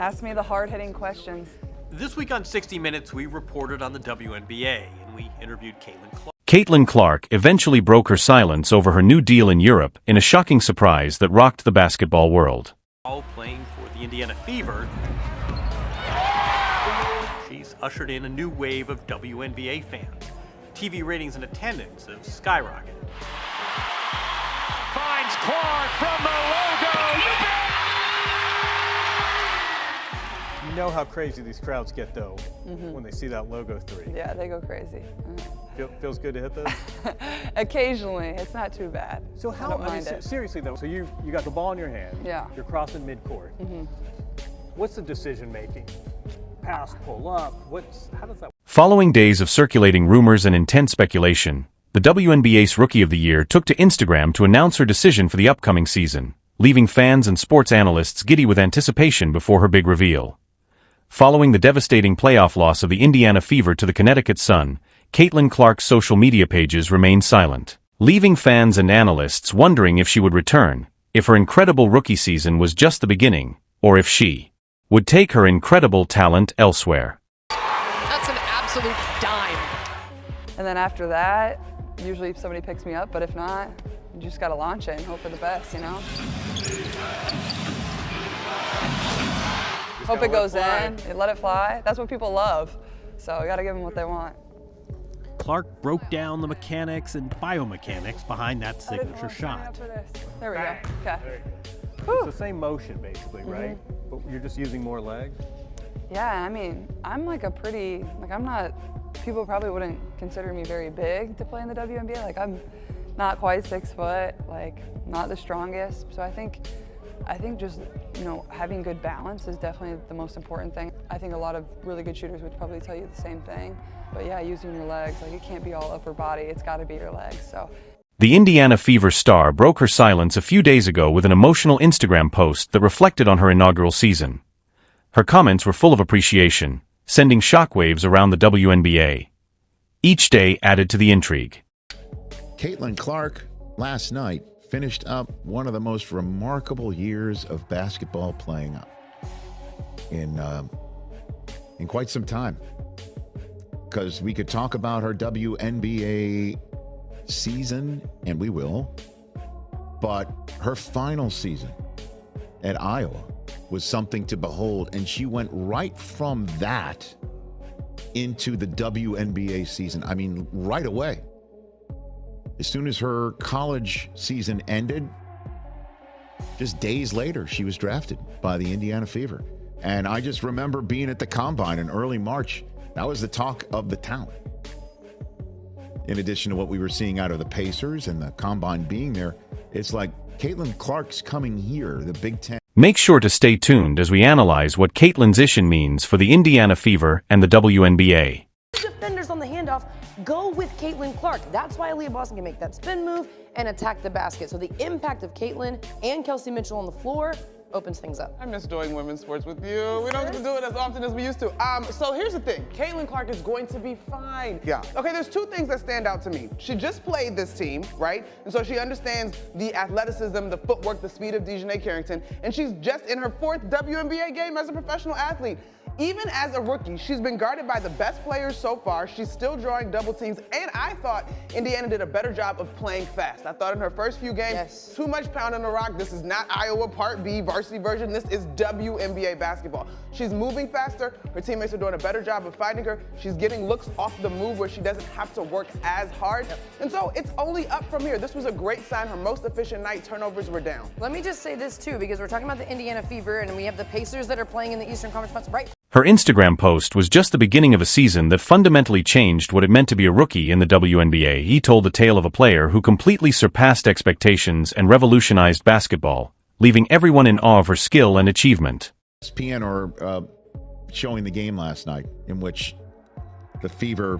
Ask me the hard-hitting questions. This week on 60 Minutes, we reported on the WNBA, and we interviewed Caitlin Clark. Caitlin Clark eventually broke her silence over her new deal in Europe in a shocking surprise that rocked the basketball world. All playing for the Indiana Fever, she's ushered in a new wave of WNBA fans. TV ratings and attendance have skyrocketed. Finds Clark from the logo. You bet! You know how crazy these crowds get, though, when they see that logo 3. Yeah, they go crazy. Feels good to hit those? Occasionally. It's not too bad. So I don't mind it. Seriously, though, so you got the ball in your hand. Yeah. You're crossing midcourt. What's the decision making? Pass, pull up. How does that work? Following days of circulating rumors and intense speculation, the WNBA's Rookie of the Year took to Instagram to announce her decision for the upcoming season, leaving fans and sports analysts giddy with anticipation before her big reveal. Following the devastating playoff loss of the Indiana Fever to the Connecticut Sun, Caitlin Clark's social media pages remained silent, leaving fans and analysts wondering if she would return, if her incredible rookie season was just the beginning, or if she would take her incredible talent elsewhere. That's an absolute dime. And then after that, usually somebody picks me up, but if not, you just gotta launch it and hope for the best, you know? Hope it goes in, let it fly. That's what people love. So I gotta give them what they want. Clark broke down the mechanics and biomechanics behind that signature shot. There we go. Okay. It's the same motion, basically, right? But you're just using more legs? Yeah, I mean, I'm like I'm not, people probably wouldn't consider me very big to play in the WNBA. Like, I'm not quite 6 foot, like, not the strongest. So I think just, you know, having good balance is definitely the most important thing. I think a lot of really good shooters would probably tell you the same thing. But yeah, using your legs, like, it can't be all upper body, it's gotta be your legs, so. The Indiana Fever star broke her silence a few days ago with an emotional Instagram post that reflected on her inaugural season. Her comments were full of appreciation, sending shockwaves around the WNBA. Each day added to the intrigue. Caitlin Clark, last night, finished up one of the most remarkable years of basketball playing in quite some time. Because we could talk about her WNBA season, and we will, but her final season at Iowa was something to behold, and she went right from that into the WNBA season. I mean, right away. As soon as her college season ended, just days later, she was drafted by the Indiana Fever. And I just remember being at the Combine in early March. That was the talk of the town. In addition to what we were seeing out of the Pacers and the Combine being there, it's like Caitlin Clark's coming here, the Big Ten. Make sure to stay tuned as we analyze what Caitlin's issue means for the Indiana Fever and the WNBA. Defenders on the handoff go with Caitlin Clark. That's why Aaliyah Boston can make that spin move and attack the basket. So the impact of Caitlin and Kelsey Mitchell on the floor opens things up. I miss doing women's sports with you. We don't get to do it as often as we used to. So here's the thing. Caitlin Clark is going to be fine. Yeah. Okay, there's 2 things that stand out to me. She just played this team, right? And so she understands the athleticism, the footwork, the speed of Dejanay Carrington. And she's just in her 4th WNBA game as a professional athlete. Even as a rookie, she's been guarded by the best players so far. She's still drawing double teams, and I thought Indiana did a better job of playing fast. I thought in her first few games, too much pound on the rock. This is not Iowa Part B varsity version. This is WNBA basketball. She's moving faster. Her teammates are doing a better job of finding her. She's getting looks off the move where she doesn't have to work as hard. And so it's only up from here. This was a great sign. Her most efficient night, turnovers were down. Let me just say this too, because we're talking about the Indiana Fever and we have the Pacers that are playing in the Eastern Conference Finals, right? Her Instagram post was just the beginning of a season that fundamentally changed what it meant to be a rookie in the WNBA. He told the tale of a player who completely surpassed expectations and revolutionized basketball, leaving everyone in awe of her skill and achievement. ESPN are showing the game last night in which the Fever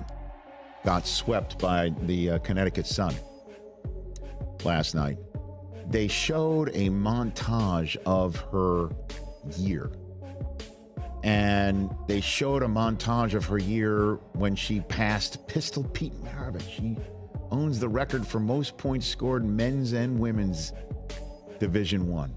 got swept by the Connecticut Sun last night. They showed a montage of her year. And they showed a montage of her year when she passed Pistol Pete Maravich. She owns the record for most points scored men's and women's Division I.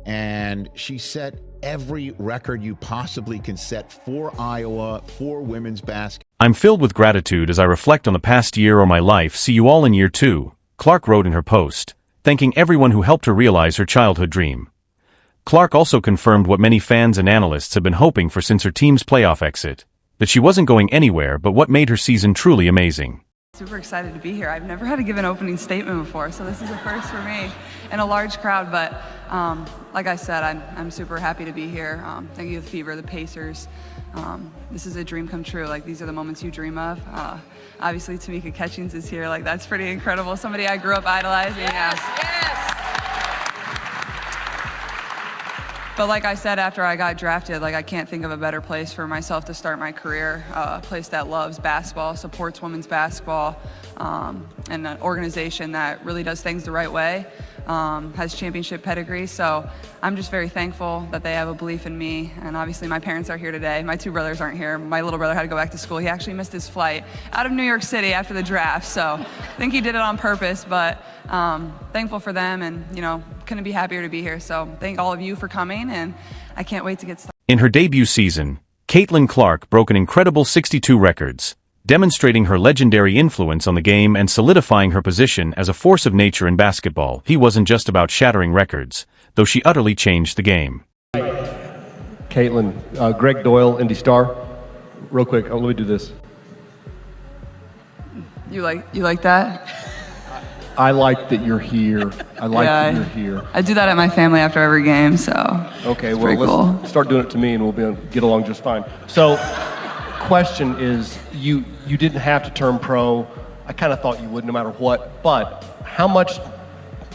And she set every record you possibly can set for Iowa, for women's basketball. I'm filled with gratitude as I reflect on the past year or my life. See you all in year 2, Clark wrote in her post, thanking everyone who helped her realize her childhood dream. Clark also confirmed what many fans and analysts have been hoping for since her team's playoff exit, that she wasn't going anywhere but what made her season truly amazing. Super excited to be here. I've never had to give an opening statement before, so this is a first for me in a large crowd. But like I said, I'm super happy to be here. Thank you to the Fever, the Pacers. This is a dream come true. Like, these are the moments you dream of. Obviously, Tamika Catchings is here. Like, that's pretty incredible. Somebody I grew up idolizing. Yes. But like I said, after I got drafted, like, I can't think of a better place for myself to start my career. A place that loves basketball, supports women's basketball, and an organization that really does things the right way, has championship pedigree. So I'm just very thankful that they have a belief in me. And obviously my parents are here today. My 2 brothers aren't here. My little brother had to go back to school. He actually missed his flight out of New York City after the draft. So I think he did it on purpose, but thankful for them, and, you know, couldn't be happier to be here. So thank all of you for coming, and I can't wait to get started. In her debut season, Caitlin Clark broke an incredible 62 records, demonstrating her legendary influence on the game and solidifying her position as a force of nature in basketball. He wasn't just about shattering records, though she utterly changed the game. Caitlin, Greg Doyle, Indy Star. Real quick, let me do this. You like that? I like that you're here. I like that you're here. I do that at my family after every game, so. Okay, it's well, let's cool. start doing it to me and we'll get along just fine. So, question is, you didn't have to turn pro. I kind of thought you would no matter what, but how much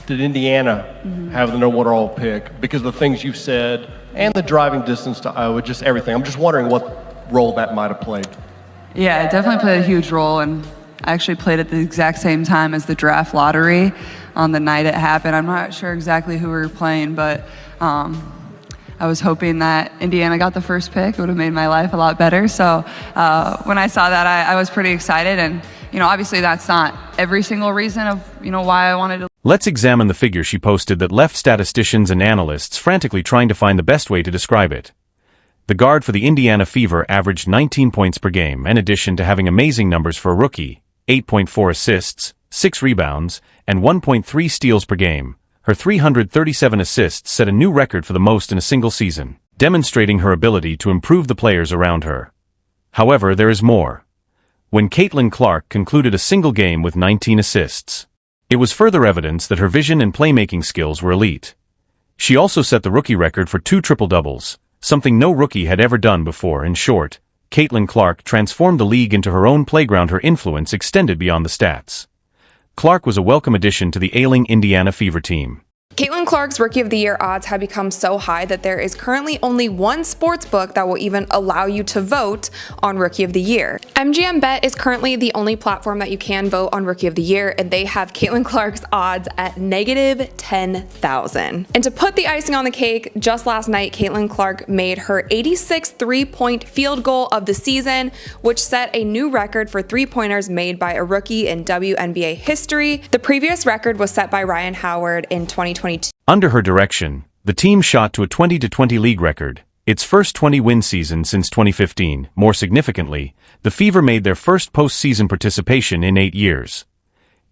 did Indiana have the number 1 overall pick? Because of the things you've said and the driving distance to Iowa, just everything. I'm just wondering what role that might have played. Yeah, it definitely played a huge role, and I actually played at the exact same time as the draft lottery on the night it happened. I'm not sure exactly who we were playing, but I was hoping that Indiana got the first pick. It would have made my life a lot better. So when I saw that, I was pretty excited. And, you know, obviously that's not every single reason of, you know, why I wanted to. Let's examine the figure she posted that left statisticians and analysts frantically trying to find the best way to describe it. The guard for the Indiana Fever averaged 19 points per game, in addition to having amazing numbers for a rookie: 8.4 assists, 6 rebounds, and 1.3 steals per game. Her 337 assists set a new record for the most in a single season, demonstrating her ability to improve the players around her. However, there is more. When Caitlin Clark concluded a single game with 19 assists, it was further evidence that her vision and playmaking skills were elite. She also set the rookie record for 2 triple-doubles, something no rookie had ever done before. In short, Caitlin Clark transformed the league into her own playground. Her influence extended beyond the stats. Clark was a welcome addition to the ailing Indiana Fever team. Caitlin Clark's Rookie of the Year odds have become so high that there is currently only one sports book that will even allow you to vote on Rookie of the Year. MGM Bet is currently the only platform that you can vote on Rookie of the Year, and they have Caitlin Clark's odds at negative 10,000. And to put the icing on the cake, just last night, Caitlin Clark made her 86th three-point field goal of the season, which set a new record for three-pointers made by a rookie in WNBA history. The previous record was set by Ryan Howard in 2022. Under her direction, the team shot to a 20-20 league record, its first 20-win season since 2015. More significantly, the Fever made their first postseason participation in 8 years.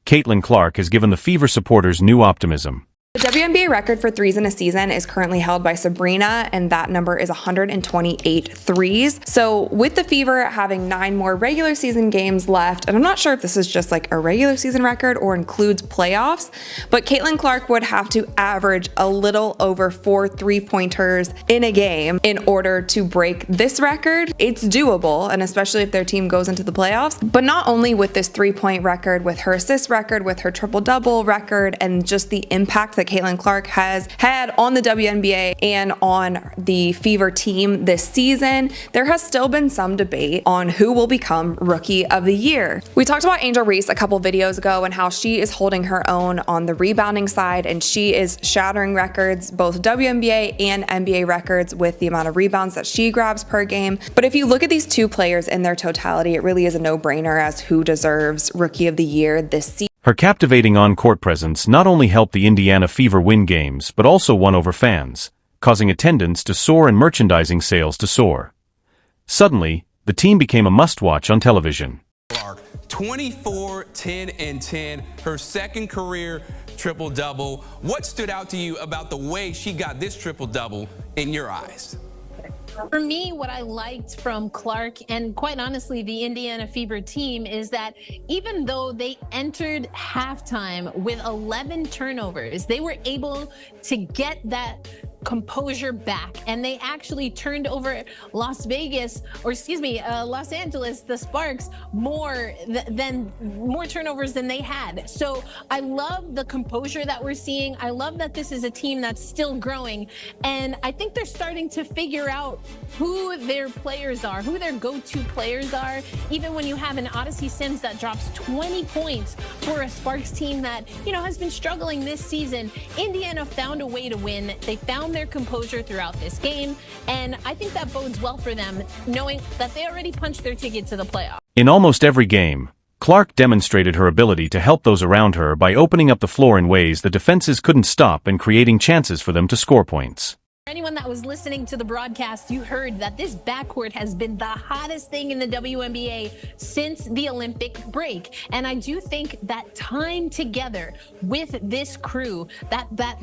Caitlin Clark has given the Fever supporters new optimism. The WNBA record for threes in a season is currently held by Sabrina, and that number is 128 threes. So with the Fever having 9 more regular season games left, and I'm not sure if this is just like a regular season record or includes playoffs, but Caitlin Clark would have to average a little over 4 three-pointers in a game in order to break this record. It's doable, and especially if their team goes into the playoffs. But not only with this three-point record, with her assist record, with her triple-double record, and just the impact that Caitlin Clark has had on the WNBA and on the Fever team this season, there has still been some debate on who will become Rookie of the Year. We talked about Angel Reese a couple videos ago and how she is holding her own on the rebounding side, and she is shattering records, both WNBA and NBA records, with the amount of rebounds that she grabs per game. But if you look at these two players in their totality, it really is a no-brainer as who deserves Rookie of the Year this season. Her captivating on-court presence not only helped the Indiana Fever win games but also won over fans, causing attendance to soar and merchandising sales to soar. Suddenly, the team became a must-watch on television. 24, 10, and 10, her second career triple-double. What stood out to you about the way she got this triple-double in your eyes? For me, what I liked from Clark and quite honestly the Indiana Fever team is that even though they entered halftime with 11 turnovers, they were able to get that composure back, and they actually turned over Los Angeles, the Sparks, more turnovers than they had. So I love the composure that we're seeing. I love that this is a team that's still growing, and I think they're starting to figure out who their players are, who their go-to players are. Even when you have an Odyssey Sims that drops 20 points for a Sparks team that, has been struggling this season, Indiana found a way to win. They found their composure throughout this game, and I think that bodes well for them, knowing that they already punched their ticket to the playoffs. In almost every game, Clark demonstrated her ability to help those around her by opening up the floor in ways the defenses couldn't stop and creating chances for them to score points. Anyone that was listening to the broadcast, you heard that this backcourt has been the hottest thing in the WNBA since the Olympic break. And I do think that time together with this crew, that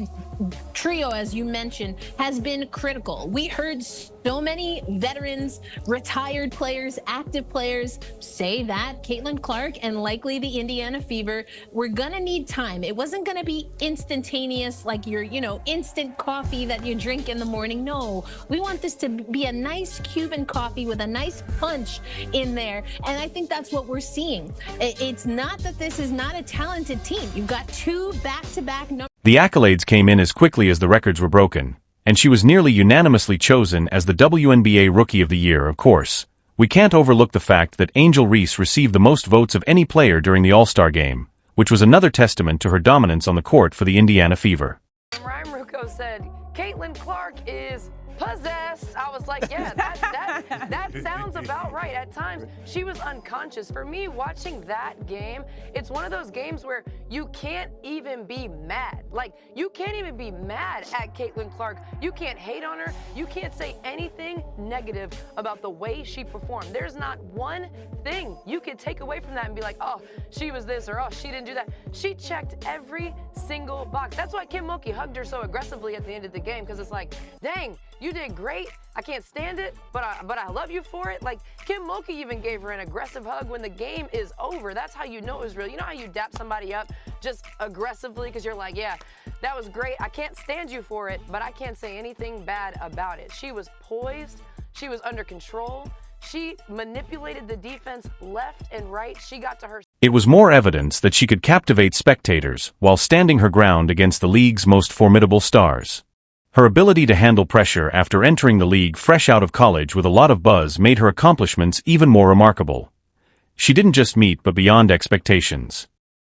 trio, as you mentioned, has been critical. We heard so many veterans, retired players, active players say that Caitlin Clark and likely the Indiana Fever were gonna need time. It wasn't gonna be instantaneous like your, instant coffee that you drink in the morning. No, we want this to be a nice Cuban coffee with a nice punch in there. And I think that's what we're seeing. It's not that this is not a talented team. You've got two back-to-back numbers. The accolades came in as quickly as the records were broken, and she was nearly unanimously chosen as the WNBA Rookie of the Year. Of course, we can't overlook the fact that Angel Reese received the most votes of any player during the All-Star game, which was another testament to her dominance on the court for the Indiana Fever. Ryan Rucco said, Caitlin Clark is possessed. I was like, yeah, that sounds about right. At times, she was unconscious. For me, watching that game, it's one of those games where you can't even be mad. Like, you can't even be mad at Caitlin Clark. You can't hate on her. You can't say anything negative about the way she performed. There's not one thing you could take away from that and be like, oh, she was this, or oh, she didn't do that. She checked every single box. That's why Kim Mulkey hugged her so aggressively at the end of the game, because it's like, dang, you did great. I can't stand it, but I love you for it. Like, Kim Mulkey even gave her an aggressive hug when the game is over. That's how you know it was real. You know how you dap somebody up just aggressively because you're like, yeah, that was great. I can't stand you for it, but I can't say anything bad about it. She was poised. She was under control. She manipulated the defense left and right. She got to her. It was more evidence that she could captivate spectators while standing her ground against the league's most formidable stars. Her ability to handle pressure after entering the league fresh out of college with a lot of buzz made her accomplishments even more remarkable. She didn't just meet but beyond expectations.